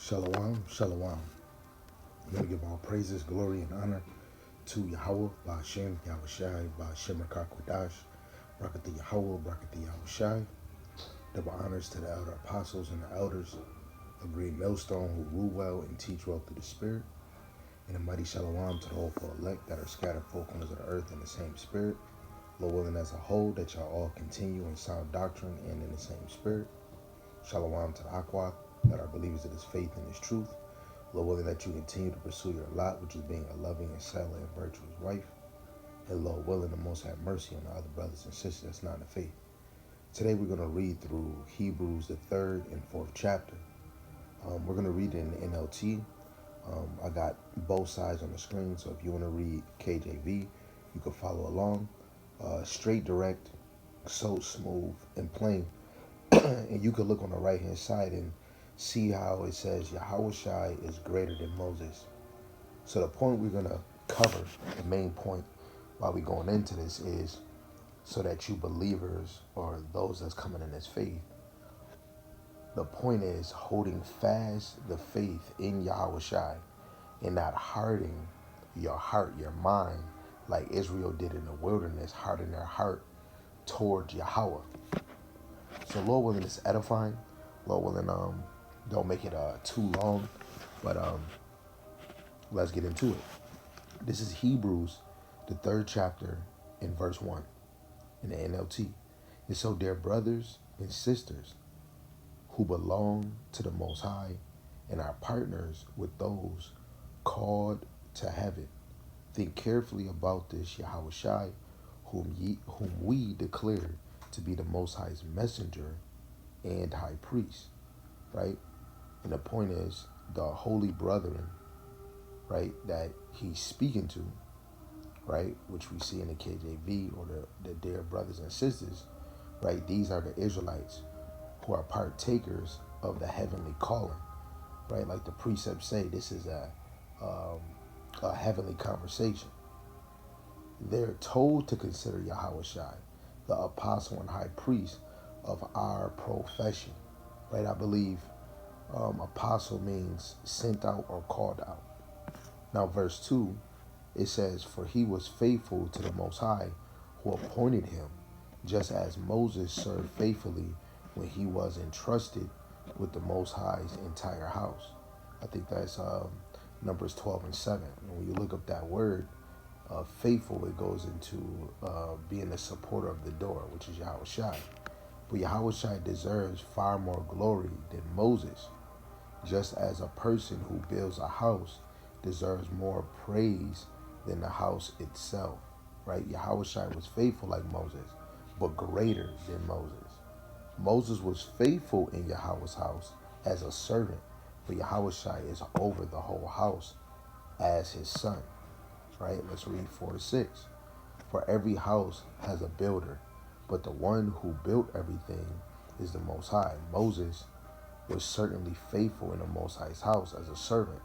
Shalom, shalom. I'm going to give all praises, glory, and honor to Yahweh, Ba'ashem, Yahushai, Ba'ashem Rakakwadash, Brakati Yahweh, Brakati Yahushai. Double honors to the elder apostles and the elders of Green Millstone who rule well and teach well through the Spirit. And a mighty shalom to the hopeful elect that are scattered four corners of the earth in the same Spirit. Lord willing as a whole, that y'all all continue in sound doctrine and in the same Spirit. Shalom to the Aqua, that are believers of this faith and this truth. Lord willing that you continue to pursue your lot, which is being a loving and selling and virtuous wife. And Lord willing, the most have mercy on the other brothers and sisters that's not in the faith. Today we're going to read through Hebrews, the 3rd and 4th chapter. We're going to read it in the NLT. I got both sides on the screen, so if you want to read KJV, you can follow along. Straight, direct, so smooth and plain. And you can look on the right-hand side and see how it says Yahushai is greater than Moses. So the point we're going to cover, the main point while we're going into this is so that you believers or those that's coming in this faith, the point is holding fast the faith in Yahushai and not hardening your heart, your mind, like Israel did in the wilderness, hardening their heart towards Yahweh. So Lord willing, it's edifying. Lord willing, don't make it too long, but let's get into it. This is Hebrews, the 3rd chapter, in verse 1 in the NLT. And so, dear brothers and sisters who belong to the Most High and are partners with those called to heaven, think carefully about this Yahushai, whom we declare to be the Most High's messenger and high priest, right? And the point is the holy brethren, right, that he's speaking to, right, which we see in the KJV, or the dear brothers and sisters, right? These are the Israelites who are partakers of the heavenly calling, right? Like the precepts say, this is a heavenly conversation. They're told to consider Yahushai the apostle and high priest of our profession, right? I believe apostle means sent out or called out. Now, verse 2, it says, for he was faithful to the Most High who appointed him, just as Moses served faithfully when he was entrusted with the Most High's entire house. I think that's Numbers 12 and 7. And when you look up that word, faithful, it goes into being the supporter of the door, which is Yahushai. But Yahushai deserves far more glory than Moses, just as a person who builds a house deserves more praise than the house itself, right? Yahushai was faithful like Moses, but greater than Moses. Moses was faithful in Yahweh's house as a servant, but Yahushai is over the whole house as his son, right? Let's read 4 to 6. For every house has a builder, but the one who built everything is the Most High. Moses was certainly faithful in the Most High's house as a servant.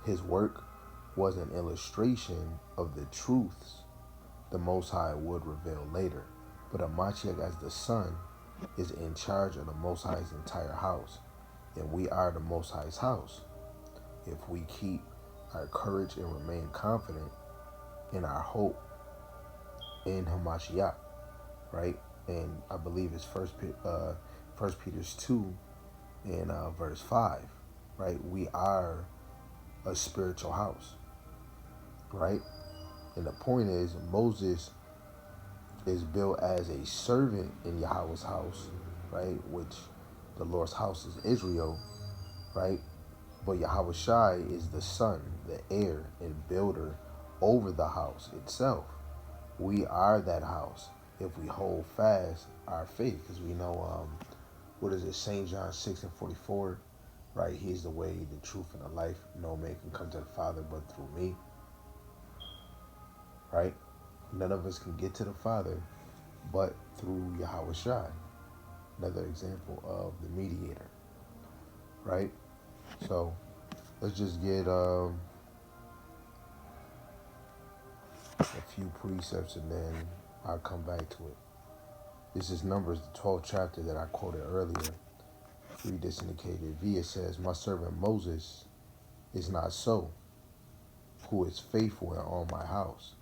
His work was an illustration of the truths the Most High would reveal later. But Amachiach as the son is in charge of the Most High's entire house, and we are the Most High's house if we keep our courage and remain confident in our hope in Hamashiach, right? And I believe it's First Peter 2 in verse 5, right? We are a spiritual house, right? And the point is, Moses is built as a servant in Yahweh's house, right? Which the Lord's house is Israel, right? But Yahushai is the son, the heir and builder over the house itself. We are that house if we hold fast our faith, because we know, what is it, St. John 6 and 44, right? He is the way, the truth, and the life. No man can come to the Father but through me, right? None of us can get to the Father but through Yahushai. Another example of the mediator, right? So let's just get a few precepts and then I'll come back to it. This is Numbers, the 12th chapter that I quoted earlier. Read this in the KJV. It says, my servant Moses is not so, who is faithful in all my house.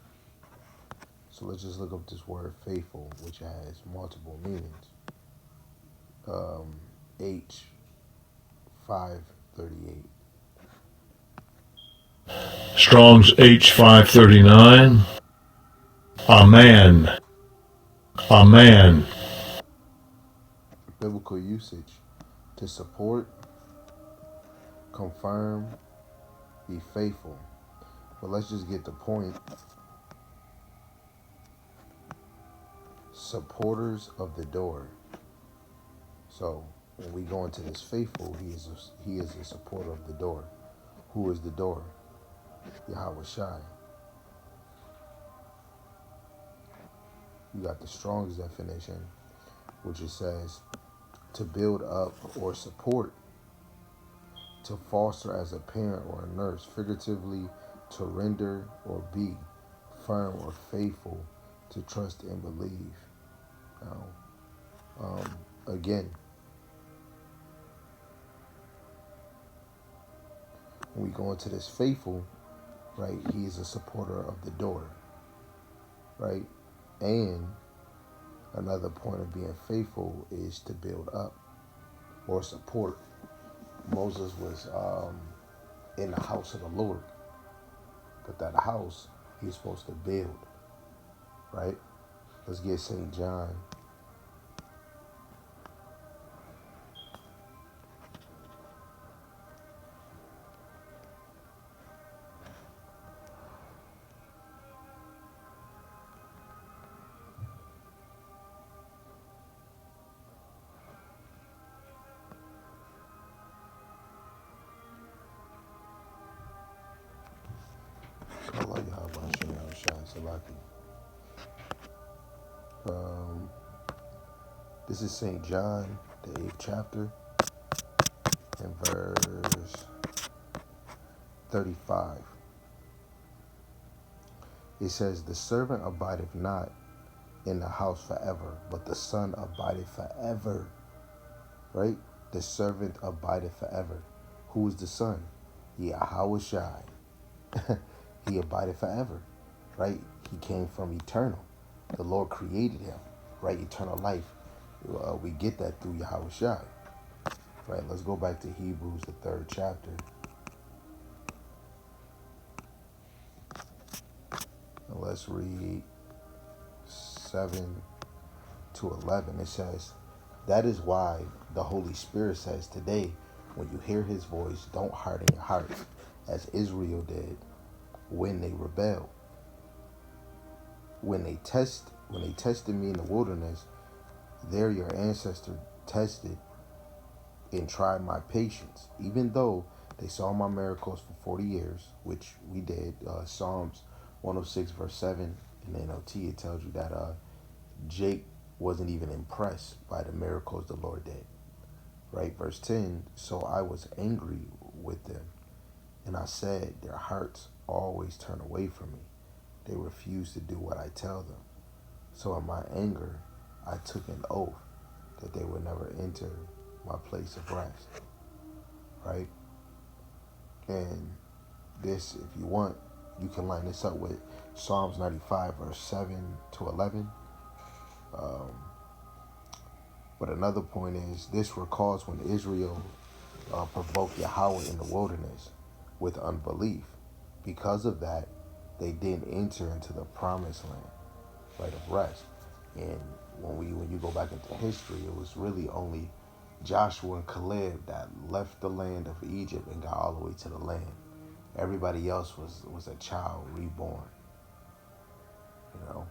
So let's just look up this word faithful, which has multiple meanings. H 538. Strong's H539. Amen. Amen. Biblical usage: to support, confirm, be faithful. But let's just get the point. Supporters of the door. So when we go into this faithful, he is a supporter of the door. Who is the door? Yahweh Shai. You got the Strong's definition, which it says to build up or support, to foster as a parent or a nurse, figuratively to render or be firm or faithful, to trust and believe. Now, again, when we go into this faithful, right, he is a supporter of the door, right? And another point of being faithful is to build up or support. Moses was in the house of the Lord, but that house he's supposed to build, right? Let's get St. John. This is St. John, the 8th chapter, and verse 35. It says, the servant abideth not in the house forever, but the Son abideth forever. Right? The servant abideth forever. Who is the Son? Yahweh Shai. He abideth forever. Right? He came from eternal. The Lord created him. Right? Eternal life. We get that through Yahweh Shai. Right? Let's go back to Hebrews, the 3rd chapter. And let's read 7 to 11. It says, that is why the Holy Spirit says today, when you hear his voice, don't harden your hearts, as Israel did when they rebelled. When they tested me in the wilderness, there your ancestors tested and tried my patience, even though they saw my miracles for 40 years, which we did. Psalms 106 verse 7 in the NLT, it tells you that Jake wasn't even impressed by the miracles the Lord did. Right? Verse 10, so I was angry with them, and I said, their hearts always turn away from me. They refuse to do what I tell them. So in my anger, I took an oath that they would never enter my place of rest. Right? And this, if you want, you can line this up with Psalms 95 verse 7 to 11. But another point is, this recalls when Israel provoked Yahweh in the wilderness with unbelief. Because of that, they didn't enter into the promised land, right, of rest. And when you go back into history, it was really only Joshua and Caleb that left the land of Egypt and got all the way to the land. Everybody else was a child reborn. You know.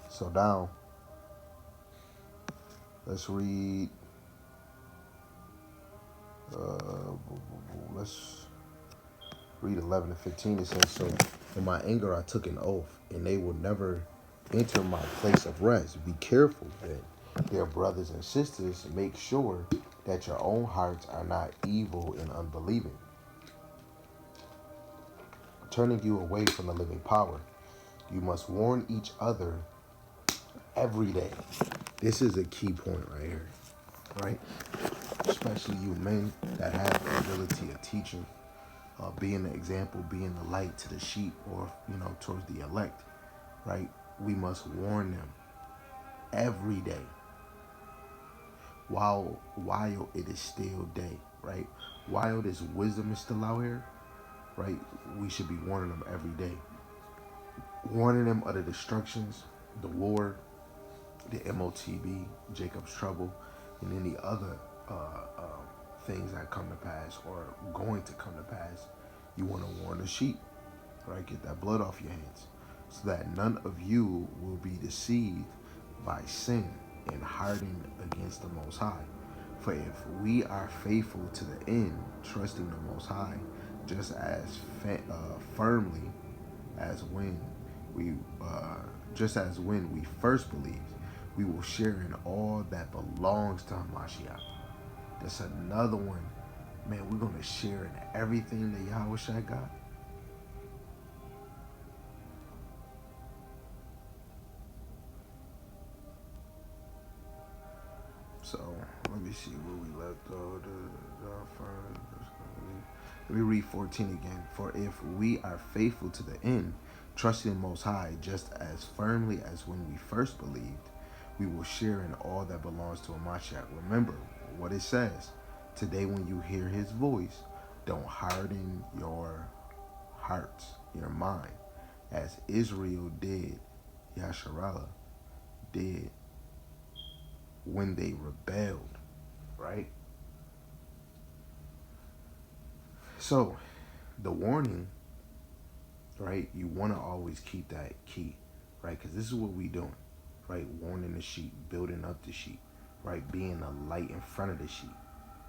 So now, let's read. Let's read 11 to 15. It says, so in my anger I took an oath, and they will never enter my place of rest. Be careful then, dear brothers and sisters. Make sure that your own hearts are not evil and unbelieving, turning you away from the living power. You must warn each other every day. This is a key point right here. right? Especially you men that have the ability of teaching, being the example, being the light to the sheep, or towards the elect, right? We must warn them every day while it is still day, right? While this wisdom is still out here, right? We should be warning them every day, warning them of the destructions, the war, the MOTB, Jacob's trouble, and any other things that come to pass or going to come to pass. You want to warn the sheep, right? Get that blood off your hands, so that none of you will be deceived by sin and hardened against the Most High. For if we are faithful to the end, trusting the Most High, just as firmly as when we, just as when we first believed, we will share in all that belongs to Hamashiach. That's another one, man. We're gonna share in everything that Yahweh Shai got. So let me see where we left though. Let me read 14 again. For if we are faithful to the end, trusting in Most High just as firmly as when we first believed, we will share in all that belongs to Hamashiach. Remember what it says. Today when you hear his voice, don't harden your hearts, your mind, as Israel did, Yasharallah did when they rebelled, right? So the warning, right? You want to always keep that key, right? Because this is what we doing, right? Warning the sheep, building up the sheep, right? Being a light in front of the sheep,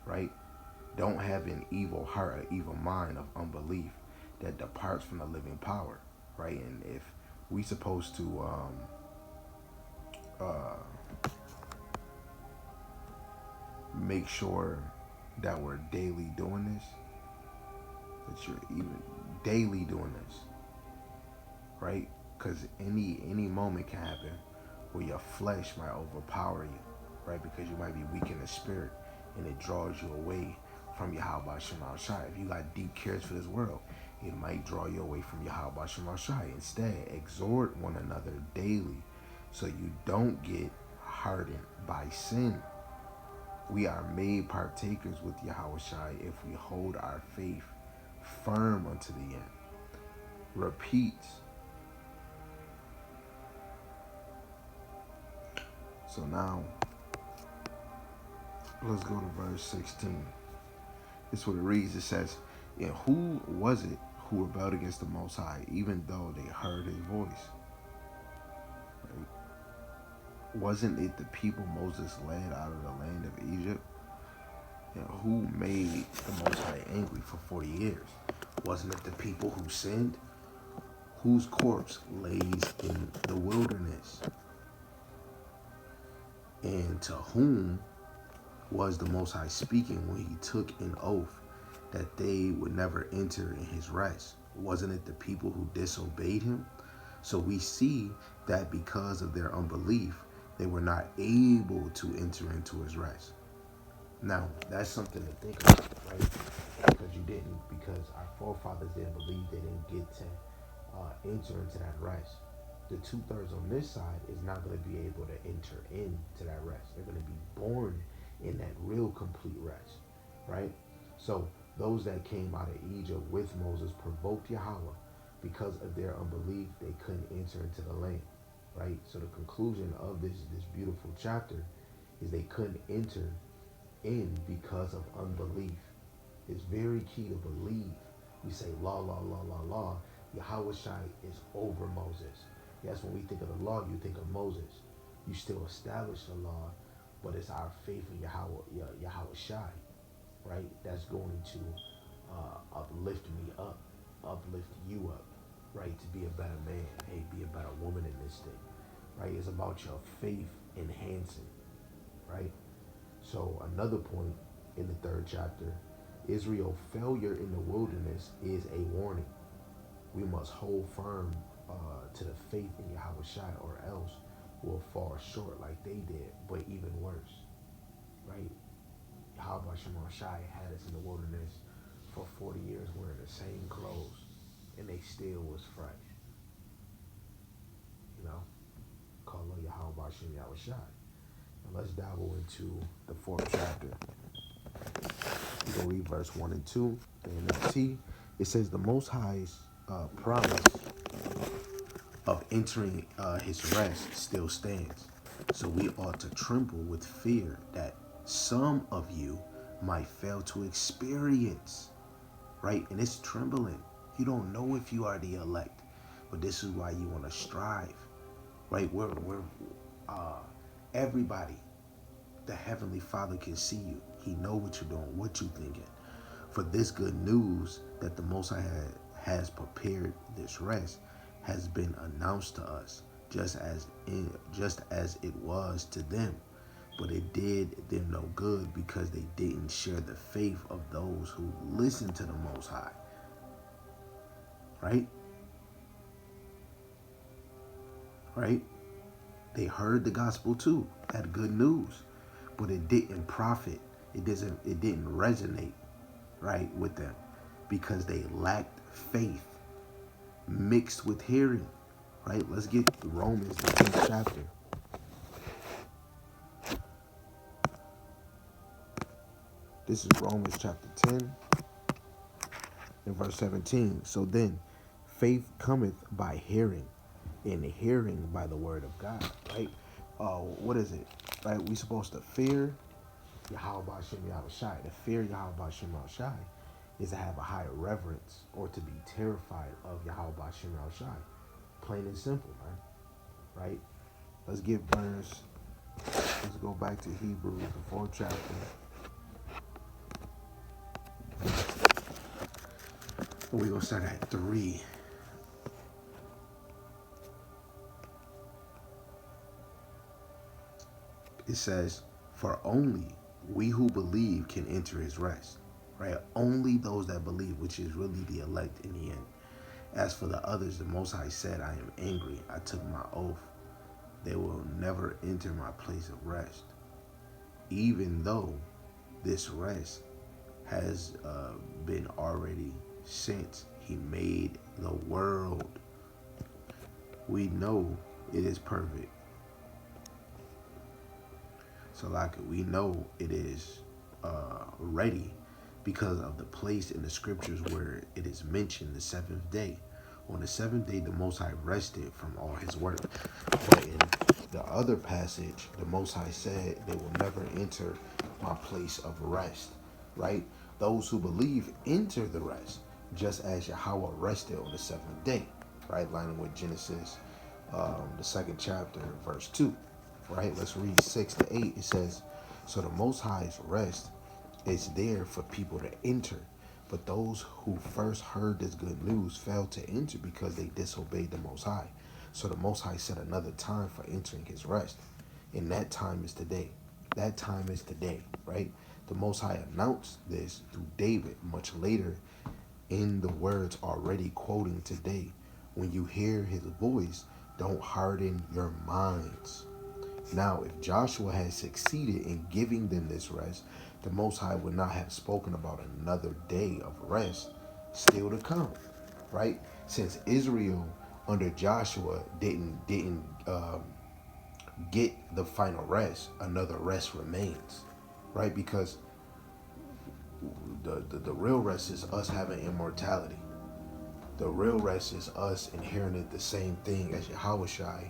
right? Don't have an evil heart, an evil mind of unbelief that departs from the living power, right? And if we supposed to make sure that we're daily doing this, that you're even daily doing this, right? Because any moment can happen where your flesh might overpower you, right? Because you might be weak in the spirit, and it draws you away from Yahweh Shema Shai. If you got deep cares for this world, it might draw you away from Yahweh Shema Shai. Instead, exhort one another daily, so you don't get hardened by sin. We are made partakers with Yahweh Shai if we hold our faith firm unto the end. Repeats. So now, let's go to verse 16. This is what it reads. It says, and who was it who rebelled against the Most High, even though they heard his voice? Right? Wasn't it the people Moses led out of the land of Egypt? And who made the Most High angry for 40 years? Wasn't it the people who sinned? Whose corpse lays in the wilderness? And to whom was the Most High speaking when he took an oath that they would never enter in his rest? Wasn't it the people who disobeyed him? So we see that because of their unbelief, they were not able to enter into his rest. Now, that's something to think about, right? Because our forefathers didn't believe, they didn't get to enter into that rest. The 2/3 on this side is not going to be able to enter into that rest. They're going to be born in that real complete rest, right? So those that came out of Egypt with Moses provoked Yahweh. Because of their unbelief, they couldn't enter into the land, right? So the conclusion of this beautiful chapter is they couldn't enter in because of unbelief. It's very key to believe. We say law, law, law, law, law. Yahweh Shai is over Moses. Yes, when we think of the law, you think of Moses. You still establish the law, but it's our faith in Yahweh Shai, right? That's going to uplift me up, uplift you up, right? To be a better man, hey, be a better woman in this thing, right? It's about your faith enhancing, right? So another point in the 3rd chapter, Israel's failure in the wilderness is a warning. We must hold firm to the faith in Yahweh Shai, or else we'll fall short like they did, but even worse, right? Yahweh Shema Shai had us in the wilderness for 40 years wearing the same clothes, and they still was fresh. You know, call on Yahweh Shema Shai. Now let's dabble into the 4th chapter. We go read verse 1 and 2. The NLT. It says the Most High's promise of entering his rest still stands. So we ought to tremble with fear that some of you might fail to experience, right? And it's trembling. You don't know if you are the elect, but this is why you want to strive, right? We're everybody, the Heavenly Father can see you. He know what you're doing, what you're thinking. For this good news that the Most High has prepared this rest has been announced to us, just as it was to them. But it did them no good because they didn't share the faith of those who listened to the Most High. Right? Right? They heard the gospel too, that good news, but it didn't profit. It didn't resonate, right, with them because they lacked faith mixed with hearing. Right? Let's get Romans, the 10th chapter. This is Romans chapter 10 and verse 17. So then, faith cometh by hearing, and hearing by the word of God. Right? What is it? Right? We supposed to fear Yahweh Shem Shai. To fear Yahweh Shem Shai is to have a higher reverence or to be terrified of Yahweh Shem Shai. Plain and simple, man. Right? Let's get verse. Let's go back to Hebrews, the 4th chapter. We're going to start at 3. It says, for only we who believe can enter his rest. Right? Only those that believe, which is really the elect in the end. As for the others, the Most High said, I am angry. I took my oath. They will never enter my place of rest. Even though this rest has been already since he made the world. We know it is perfect. So like we know it is ready because of the place in the scriptures where it is mentioned the 7th day. On the 7th day, the Most High rested from all his work. But in the other passage, the Most High said they will never enter my place of rest, right? Those who believe enter the rest, just as Yahweh rested on the 7th day, right? Lining with Genesis, the 2nd chapter, verse 2, right? Let's read 6 to 8. It says, so the Most High's rest is there for people to enter. But those who first heard this good news failed to enter because they disobeyed the Most High. So the Most High set another time for entering his rest. And that time is today. That time is today, right? The Most High announced this through David much later in the words already quoting today. When you hear his voice, don't harden your minds. Now, if Joshua had succeeded in giving them this rest, the Most High would not have spoken about another day of rest still to come, right? Since Israel under Joshua didn't get the final rest, another rest remains, right? Because the real rest is us having immortality. The real rest is us inheriting the same thing as Yahushai,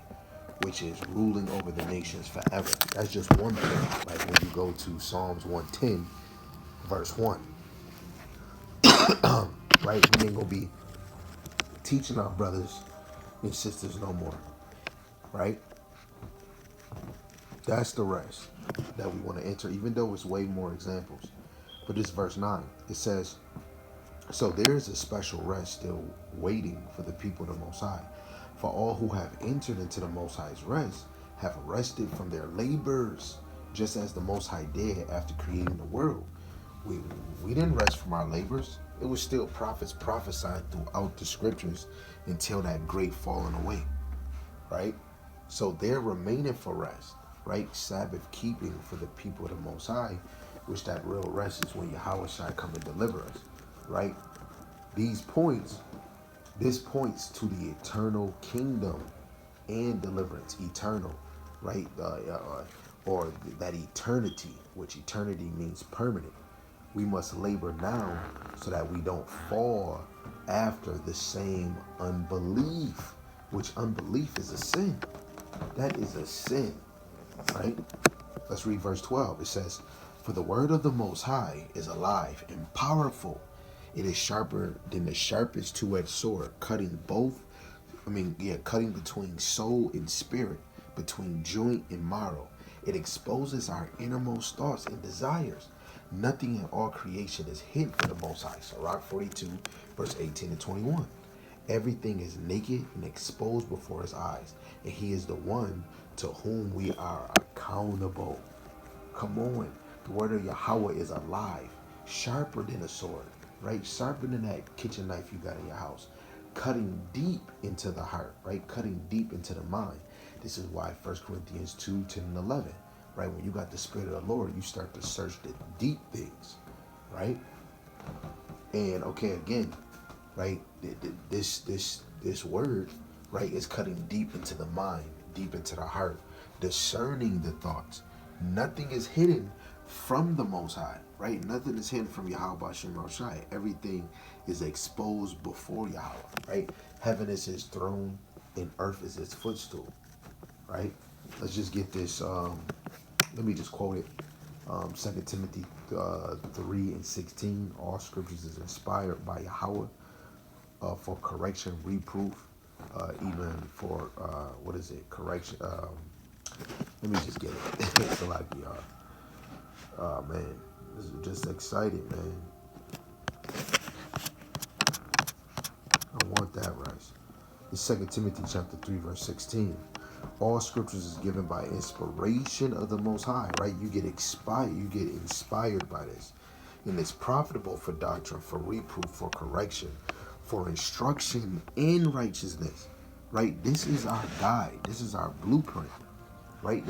which is ruling over the nations forever. That's just one thing. Like when you go to Psalms 110, verse 1. Right? We ain't gonna be teaching our brothers and sisters no more. Right? That's the rest that we want to enter, even though it's way more examples. But this verse 9, it says, so there is a special rest still waiting for the people of the Most High. For all who have entered into the Most High's rest have rested from their labors, just as the Most High did after creating the world. We didn't rest from our labors. It was still prophets prophesied throughout the scriptures until that great falling away, right? So they're remaining for rest. right? Sabbath keeping for the people of the Most High, which that real rest is when Yahweh shall come and deliver us, right? These points, this points to the eternal kingdom and deliverance, eternal, right? Or that eternity, which eternity means permanent. We must labor now so that we don't fall after the same unbelief, which unbelief is a sin. That is a sin, right? Let's read verse 12. It says, "For the word of the Most High is alive and powerful. It is sharper than the sharpest two-edged sword, cutting cutting between soul and spirit, between joint and marrow. It exposes our innermost thoughts and desires. Nothing in all creation is hidden from the Most High." Sirach 42, verse 18 and 21. Everything is naked and exposed before his eyes, and he is the one to whom we are accountable. Come on. The word of Yahweh is alive, sharper than a sword, right? Sharper than that kitchen knife you got in your house, cutting deep into the heart, right? Cutting deep into the mind. This is why 1 Corinthians 2, 10 and 11, right? When you got the Spirit of the Lord, you start to search the deep things, right? And okay, again, right? This word, right, is cutting deep into the mind, deep into the heart, discerning the thoughts. Nothing is hidden from the Most High, right? Nothing is hidden from Yahweh Hashem Roshai. Everything is exposed before Yahweh, right? Heaven is his throne and earth is his footstool, right? Let's just get this. Let me just quote it. 2 Timothy 3 and 16. All scriptures is inspired by Yahweh for correction, reproof, even for, correction. Let me just get it. So like, man, this is just excited, man. I want that, Rice. It's 2 Timothy chapter 3, verse 16. All scriptures is given by inspiration of the Most High, right? You get inspired by this. And it's profitable for doctrine, for reproof, for correction, for instruction in righteousness, right? This is our guide. This is our blueprint, right?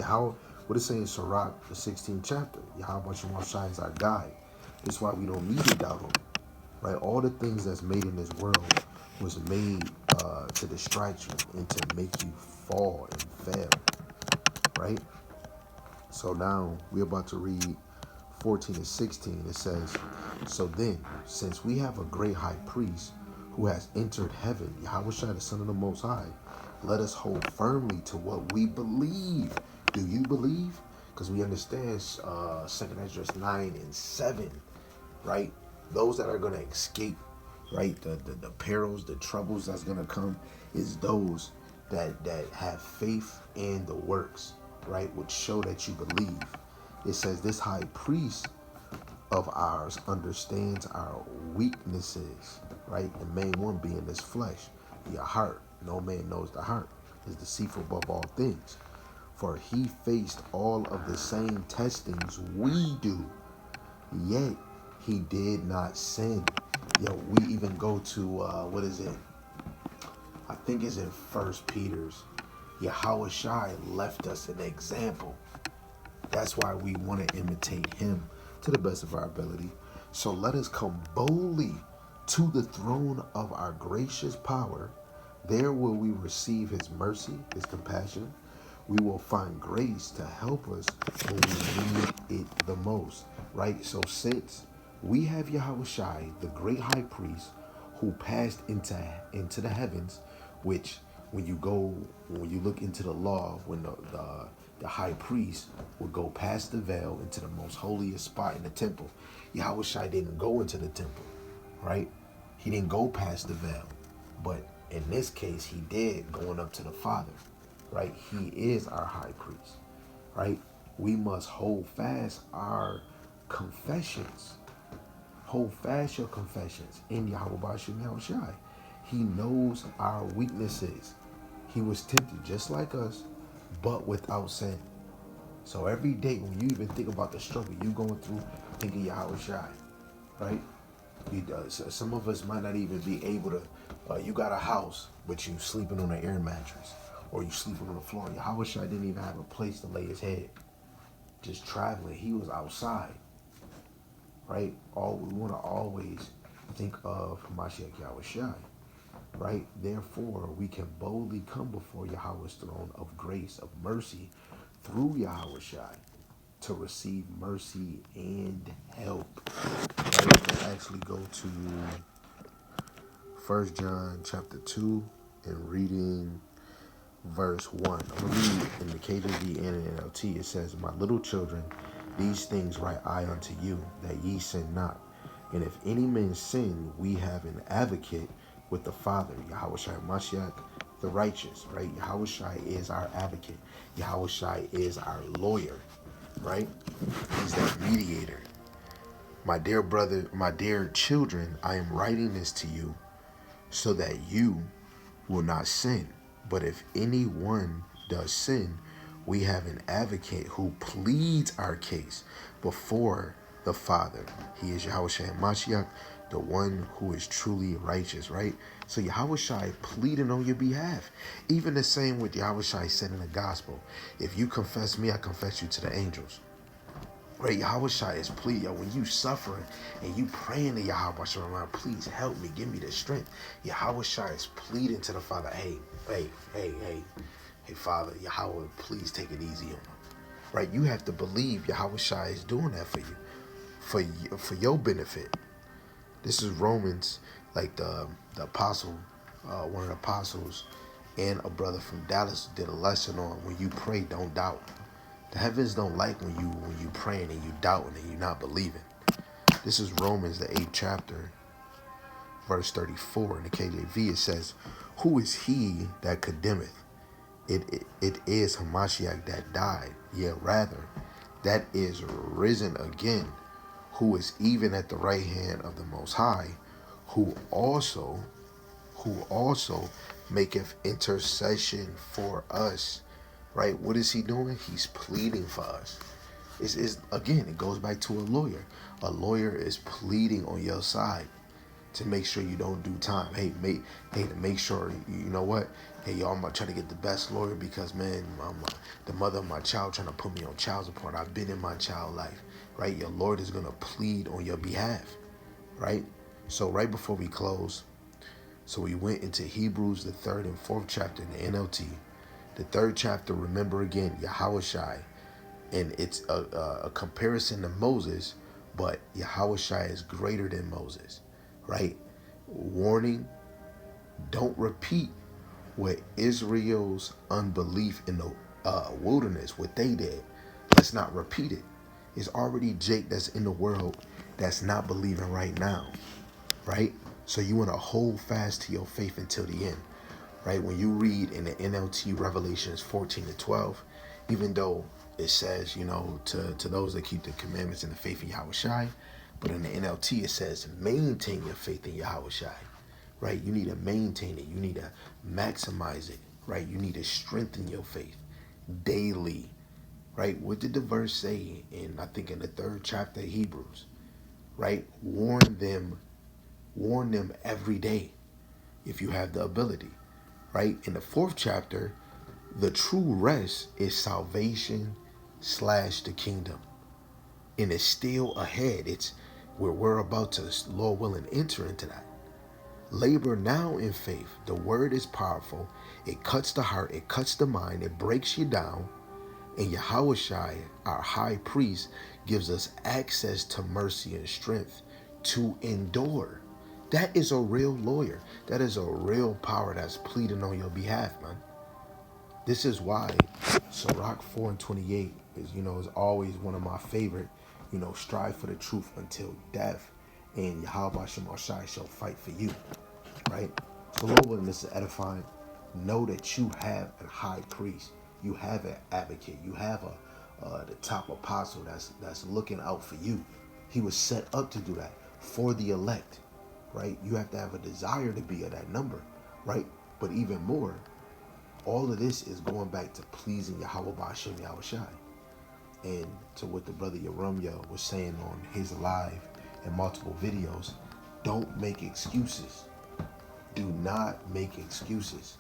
What is saying in Sirach, the 16th chapter? Yahweh Shai is our guide. That's why we don't need to doubt him, right? All the things that's made in this world was made to distract you and to make you fall and fail, right? So now we're about to read 14 and 16. It says, "So then, since we have a great high priest who has entered heaven, Yahweh Shai, the Son of the Most High, let us hold firmly to what we believe." Do you believe? Because we understand 2 Ezra 9 and 7, right? Those that are going to escape, right, the perils, the troubles that's going to come is those that have faith in the works, right, which show that you believe. It says this high priest of ours understands our weaknesses, right? The main one being this flesh, your heart. No man knows the heart is deceitful above all things. For he faced all of the same testings we do, yet he did not sin. We even go to, what is it? I think it's in 1 Peter's. Yahweh Shai left us an example. That's why we want to imitate him to the best of our ability. So let us come boldly to the throne of our gracious power. There will we receive his mercy, his compassion. We will find grace to help us when we need it the most, right? So since we have Yahweh Shai, the great high priest, who passed into the heavens, which when you look into the law, when the high priest would go past the veil into the most holiest spot in the temple, Yahweh Shai didn't go into the temple, right? He didn't go past the veil, but in this case, he did, going up to the Father, right? He is our high priest, right? We must hold fast our confessions. Hold fast your confessions in Yahweh Bashim Yahweh Shai. He knows our weaknesses. He was tempted just like us, but without sin. So every day when you even think about the struggle you going through, think of Yahweh Shai, right? Some of us might not even be able to, you got a house, but you sleeping on an air mattress. or you sleeping on the floor. Yahweh Shai didn't even have a place to lay his head. Just traveling. He was outside. Right? All we want to always think of Mashiach Yahweh Shai. Right? Therefore, we can boldly come before Yahweh's throne of grace, of mercy, through Yahweh Shai to receive mercy and help. Right? Let's actually go to 1 John chapter 2 and reading verse 1. I'm going to read in the KJV and in NLT. It says, "My little children, these things write I unto you, that ye sin not. And if any man sin, we have an advocate with the Father, Yahweh Shai Mashiach, the righteous." Right? Yahweh Shai is our advocate. Yahweh Shai is our lawyer. Right? He's that mediator. "My dear brother, my dear children, I am writing this to you so that you will not sin. But if anyone does sin, we have an advocate who pleads our case before the Father. He is Yahweh Shai Mashiach, the one who is truly righteous," right? So Yahweh Shai pleading on your behalf. Even the same with Yahweh Shai said in the gospel, "If you confess me, I confess you to the angels." Right, Yahweh Shai is pleading. When you suffering and you praying to Yahweh Shai, "Please help me, give me the strength." Yahweh Shai is pleading to the Father, hey, Father, Yahweh, please take it easy on him. Right, you have to believe Yahweh Shai is doing that for you, for your benefit. This is Romans, like the apostle, one of the apostles, and a brother from Dallas did a lesson on when you pray, don't doubt. The heavens don't like when you praying and you doubting and you not believing. This is Romans, the 8th chapter, verse 34 in the KJV. It says, "Who is he that condemneth? It is Hamashiach that died, yea rather, that is risen again, who is even at the right hand of the Most High, who also maketh intercession for us." Right? What is he doing? He's pleading for us. Again, it goes back to a lawyer. A lawyer is pleading on your side to make sure you don't do time. Hey, to make sure, you know what? Hey, y'all, I'm trying to get the best lawyer because, man, the mother of my child trying to put me on child support. I've been in my child life, right? Your Lord is going to plead on your behalf, right? So right before we close, so we went into Hebrews, the 3rd and 4th chapter in the NLT. The 3rd chapter, remember again, Yahweh Shai, and it's a comparison to Moses, but Yahweh Shai is greater than Moses, right? Warning, don't repeat what Israel's unbelief in the wilderness, what they did. Let's not repeat it. It's already Jake that's in the world that's not believing right now, right? So you want to hold fast to your faith until the end. Right, when you read in the NLT Revelations 14-12, even though it says, to those that keep the commandments and the faith in Yahweh Shai, but in the NLT it says, maintain your faith in Yahweh Shai. Right, you need to maintain it. You need to maximize it. Right, you need to strengthen your faith daily. Right, what did the verse say I think in the 3rd chapter of Hebrews? Right, warn them every day if you have the ability. Right? In the 4th chapter, the true rest is salvation / the kingdom. And it's still ahead. It's where we're about to, Lord willing, enter into that. Labor now in faith. The word is powerful. It cuts the heart. It cuts the mind. It breaks you down. And Yahweh Shai, our high priest, gives us access to mercy and strength to endure. That is a real lawyer. That is a real power that's pleading on your behalf, man. This is why Sirach 4:28 is always one of my favorite. Strive for the truth until death, and Yahweh Shai shall fight for you. Right? So Lord willing, this is edifying. Know that you have a high priest. You have an advocate. You have the top apostle that's looking out for you. He was set up to do that for the elect. Right? You have to have a desire to be of that number, right? But even more, all of this is going back to pleasing Yahweh Ba'ashem Yahweh Shai. And to what the brother Yerumya was saying on his live and multiple videos, don't make excuses. Do not make excuses,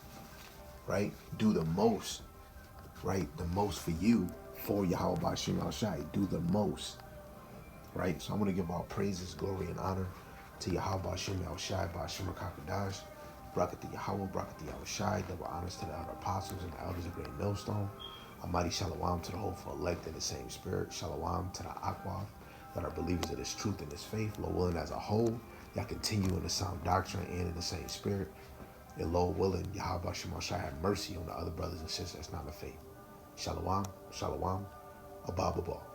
right? Do the most, right? The most for you, for Yahweh Bashim Al Shai. Do the most, right? So I'm going to give all praises, glory, and honor to Yahweh Bashim Al Shai, Bashim Kakadash, Brakat Yahweh, Brakat Yahweh Shai, double honors to the other apostles and the elders of Great Millstone. Almighty Shalom to the hopeful elect in the same spirit. Shalom to the Aqua that are believers of this truth and this faith. Lord willing, as a whole, y'all continue in the sound doctrine and in the same spirit. And Lord willing, Yahweh Shema Shai have mercy on the other brothers and sisters that's not in the faith. Shalom, Shalom, Abba, Abba.